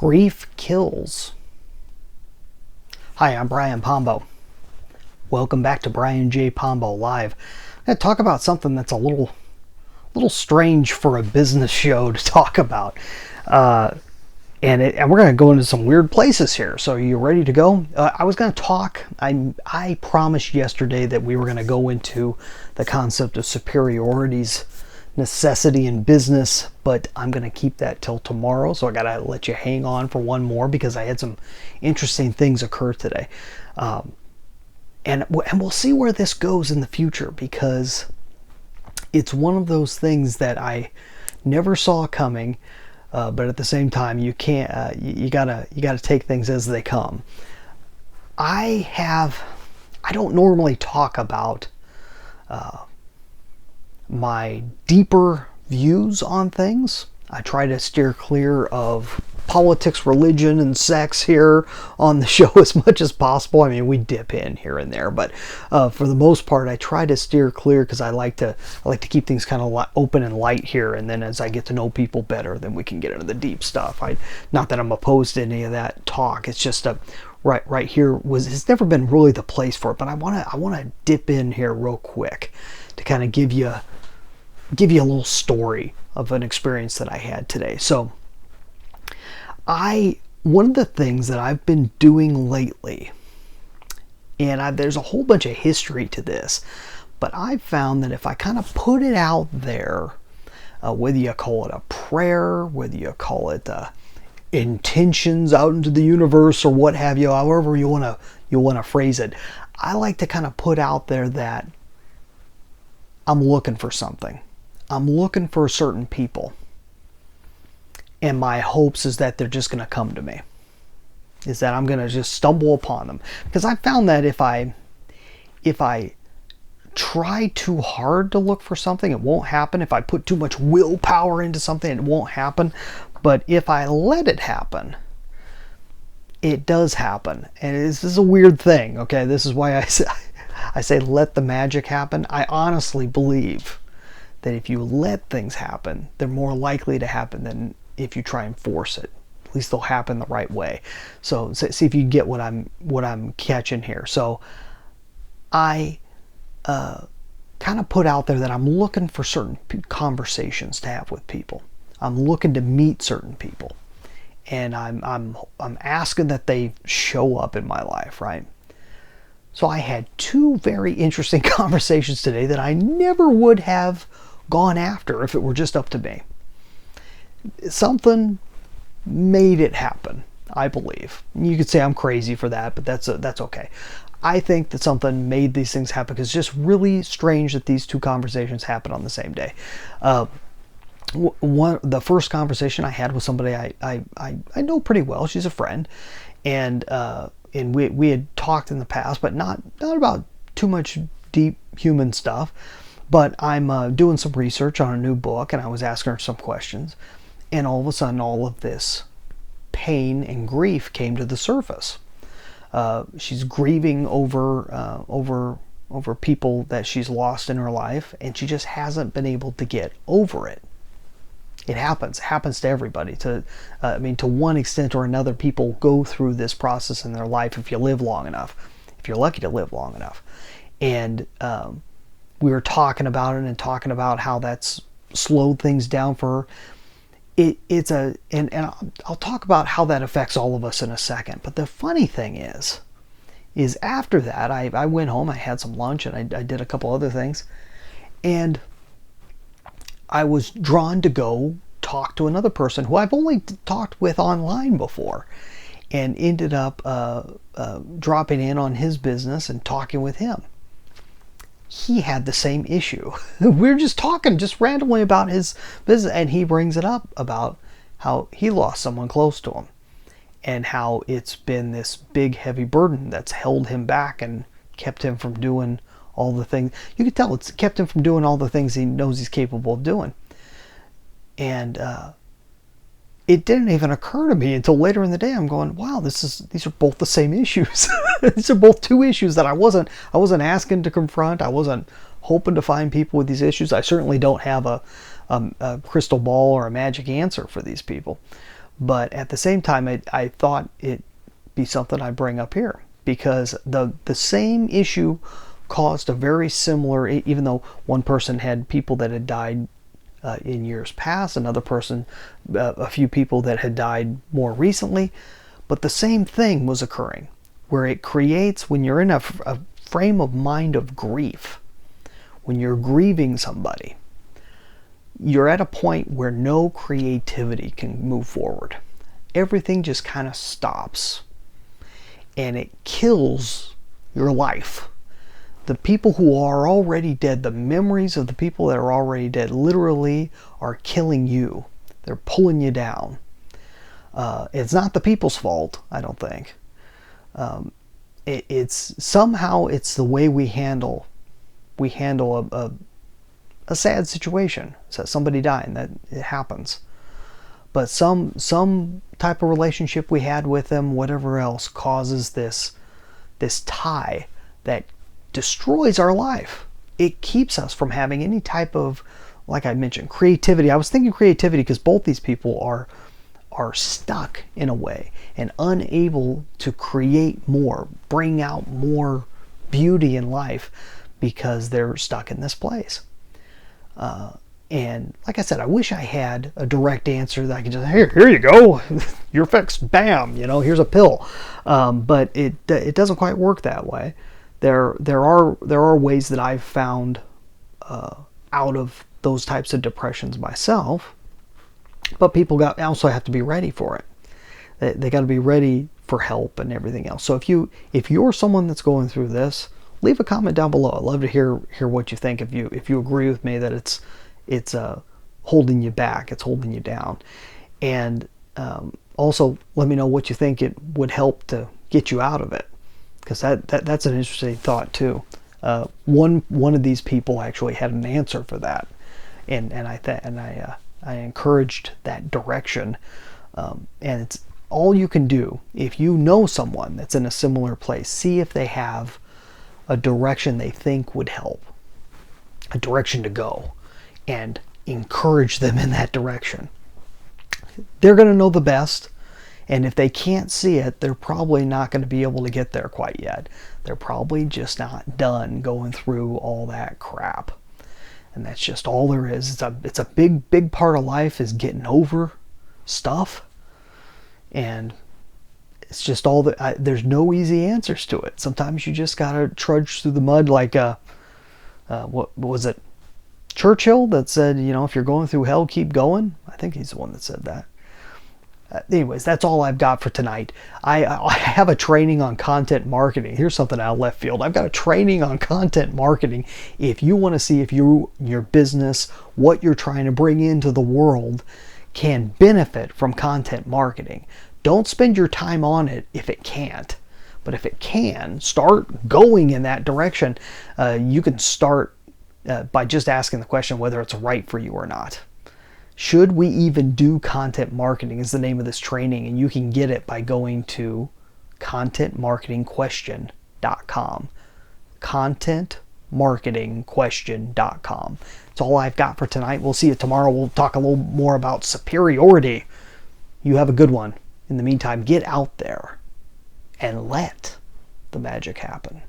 Grief kills. Hi, I'm Brian Pombo. Welcome back to Brian J. Pombo Live. I'm going to talk about something that's a little strange for a business show to talk about. And we're going to go into some weird places here. So are you ready to go? I was going to talk. I promised yesterday that we were going to go into the concept of superiority's necessity in business, but I'm going to keep that till tomorrow. So I got to let you hang on for one more because I had some interesting things occur today. And we'll see where this goes in the future, because it's one of those things that I never saw coming. But at the same time, you can't. You gotta take things as they come. I don't normally talk about my deeper views on things. I try to steer clear of politics, religion, and sex here on the show as much as possible. I mean, we dip in here and there, but for the most part, I try to steer clear because I like to keep things kind of open and light here. And then as I get to know people better, then we can get into the deep stuff. Not that I'm opposed to any of that talk. It's just right here it's never been really the place for it. But I wanna dip in here real quick to kind of give you a little story of an experience that I had today. So one of the things that I've been doing lately, and there's a whole bunch of history to this, but I've found that if I kind of put it out there, whether you call it a prayer, whether you call it intentions out into the universe, or what have you, however you want to phrase it, I like to kind of put out there that I'm looking for something. I'm looking for certain people. And my hopes is that they're just going to come to me. Is that I'm going to just stumble upon them. Because I found that if I try too hard to look for something, it won't happen. If I put too much willpower into something, it won't happen. But if I let it happen, it does happen. And this is a weird thing, okay? This is why I say let the magic happen. I honestly believe that if you let things happen, they're more likely to happen than if you try and force it. At least they'll happen the right way. So see if you get what I'm catching here. So I kind of put out there that I'm looking for certain conversations to have with people. I'm looking to meet certain people, and I'm asking that they show up in my life, right? So I had two very interesting conversations today that I never would have gone after if it were just up to me. Something made it happen, I believe. You could say I'm crazy for that, but that's okay. I think that something made these things happen because it's just really strange that these two conversations happen on the same day. The first conversation I had with somebody I know pretty well. She's a friend, and we had talked in the past, but not about too much deep human stuff. But I'm doing some research on a new book, and I was asking her some questions. And all of a sudden, all of this pain and grief came to the surface. She's grieving over people that she's lost in her life, and she just hasn't been able to get over it. It happens to everybody. To one extent or another, people go through this process in their life if you live long enough. If you're lucky to live long enough, and we were talking about it and talking about how that's slowed things down for her. And I'll talk about how that affects all of us in a second. But the funny thing is after that, I went home, I had some lunch, and I did a couple other things. And I was drawn to go talk to another person who I've only talked with online before, and ended up dropping in on his business and talking with him. He had the same issue. We're just talking just randomly about his business, and he brings it up about how he lost someone close to him, and how it's been this big heavy burden that's held him back and kept him from doing all the things. You can tell it's kept him from doing all the things he knows he's capable of doing. And it didn't even occur to me until later in the day. I'm going, wow, these are both the same issues. These are both two issues that I wasn't asking to confront. I wasn't hoping to find people with these issues. I certainly don't have a crystal ball or a magic answer for these people. But at the same time, I thought it'd be something I'd bring up here, because the same issue caused a very similar, even though one person had people that had died in years past, another person, a few people that had died more recently, but the same thing was occurring, where it creates, when you're in a frame of mind of grief, when you're grieving somebody, you're at a point where no creativity can move forward. Everything just kind of stops, and it kills your life. The people who are already dead, the memories of the people that are already dead, literally are killing you. They're pulling you down. It's not the people's fault, I don't think. It's somehow it's the way we handle a sad situation. So somebody dying, that it happens. But some type of relationship we had with them, whatever else, causes this tie that destroys our life. It keeps us from having any type of, like I mentioned, creativity. I was thinking creativity because both these people are stuck in a way and unable to create more, bring out more beauty in life, because they're stuck in this place. And like I said, I wish I had a direct answer that I could just, here you go, you're fixed, bam, here's a pill. But it doesn't quite work that way. There are ways that I've found out of those types of depressions myself, but people also have to be ready for it. They got to be ready for help and everything else. So if you're someone that's going through this, leave a comment down below. I'd love to hear what you think. If you agree with me that it's holding you back, it's holding you down, and also let me know what you think it would help to get you out of it, because that's an interesting thought too. One of these people actually had an answer for that, and I encouraged that direction, and it's all you can do. If you know someone that's in a similar place, see if they have a direction they think would help, a direction to go, and encourage them in that direction. They're going to know the best, and if they can't see it, they're probably not going to be able to get there quite yet. They're probably just not done going through all that crap, and that's just all there is. It's a big part of life, is getting over stuff, and it's just all that. There's no easy answers to it. Sometimes you just gotta trudge through the mud, like what was it, Churchill, that said, if you're going through hell, keep going. I think he's the one that said that. Anyways, that's all I've got for tonight. I have a training on content marketing. Here's something out of left field. I've got a training on content marketing. If you want to see if your business, what you're trying to bring into the world, can benefit from content marketing, don't spend your time on it if it can't. But if it can, start going in that direction. You can start by just asking the question whether it's right for you or not. Should we even do content marketing is the name of this training, and you can get it by going to contentmarketingquestion.com. Contentmarketingquestion.com. That's all I've got for tonight. We'll see you tomorrow. We'll talk a little more about superiority. You have a good one. In the meantime, get out there and let the magic happen.